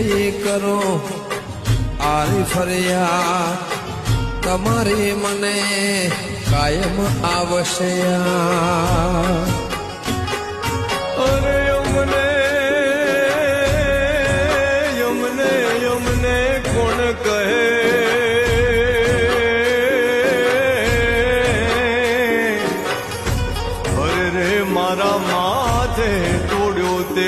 નહીં કરો આરી ફર્યા તમારી મને કાયમ આવશે અરે યમને યમને યમને કોણ કહે અરે રે મારા માથે તોડ્યો તે